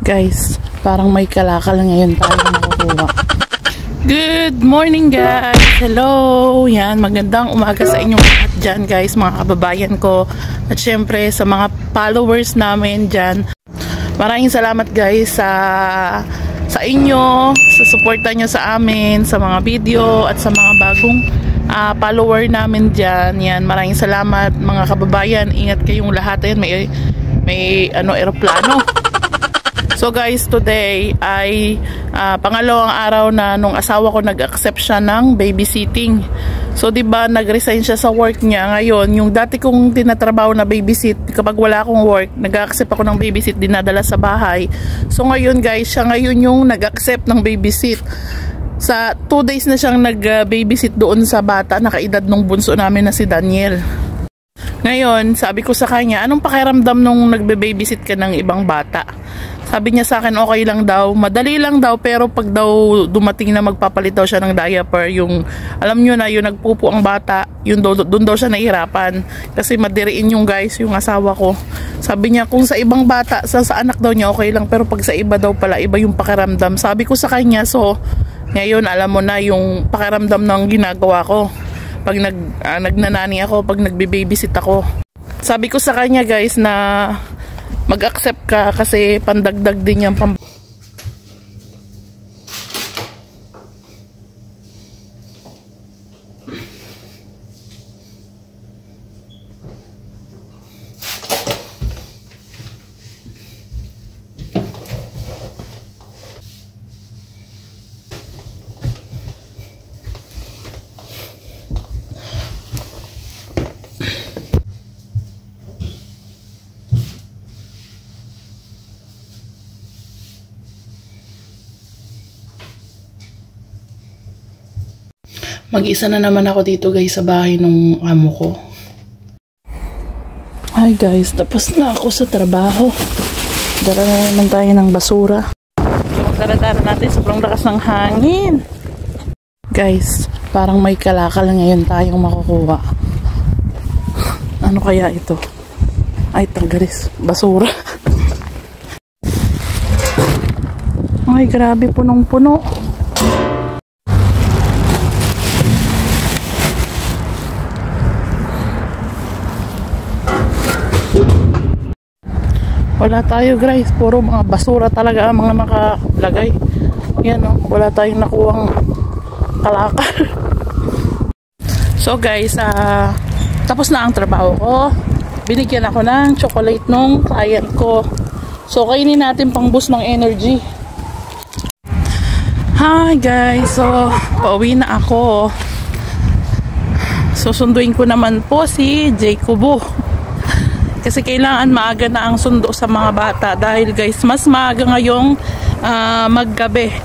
Guys, parang may kalakal ngayon tayo makukuha. Good morning guys! Hello! Yan, magandang umaga sa inyong lahat dyan guys, mga kababayan ko. At syempre sa mga followers namin dyan. Maraming salamat guys sa inyo, sa suporta nyo sa amin, sa mga video at sa mga bagong follower namin dyan. Yan, maraming salamat mga kababayan. Ingat kayong lahat. Yan, may eroplano. So guys, today ay pangalawang araw na nung asawa ko nag-accept siya ng babysitting. So 'di ba, nag-resign siya sa work niya. Ngayon, yung dati kong tinatrabaho na babysit, kapag wala akong work, nag-accept ako ng babysit, dinadala sa bahay. So ngayon guys, siya ngayon yung nag-accept ng babysit. Sa 2 days na siyang nag-babysit doon sa bata, nakaedad nung bunso namin na si Daniel. Ngayon, sabi ko sa kanya, anong pakiramdam nung nagbe-babysit ka ng ibang bata? Sabi niya sa akin, okay lang daw, madali lang daw, pero pag daw dumating na magpapalit daw siya ng diaper, yung, alam nyo na, yung nagpupo ang bata, yun doon daw siya nahihirapan. Kasi madiriin yung guys, yung asawa ko. Sabi niya, kung sa ibang bata, sa anak daw niya, okay lang, pero pag sa iba daw pala, iba yung pakiramdam. Sabi ko sa kanya, so, ngayon, alam mo na yung pakiramdam ng ginagawa ko. Pag nagnanani ako, pag nagbe-babysit ako. Sabi ko sa kanya guys na mag-accept ka kasi pandagdag din yan Mag-isa na naman ako dito guys sa bahay ng amo ko. Hi guys, tapos na ako sa trabaho. Dala na naman tayo ng basura. Magdara-dara natin, sobrang lakas ng hangin. Guys, parang may kalakal ngayon tayong makukuha. Ano kaya ito? Ay, tagalis. Basura. Ay, grabe, punong-puno. Wala tayo guys, puro mga basura talaga ang mga nakalagay. Yan o, wala tayong nakuhang kalakal. So guys, tapos na ang trabaho ko. Binigyan ako ng chocolate nung client ko. So kainin natin pang boost ng energy. Hi guys, so pauwi na ako. Susunduin ko naman po si Jacobo. Kasi kailangan maaga na ang sundo sa mga bata dahil guys, mas maaga ngayong maggabi.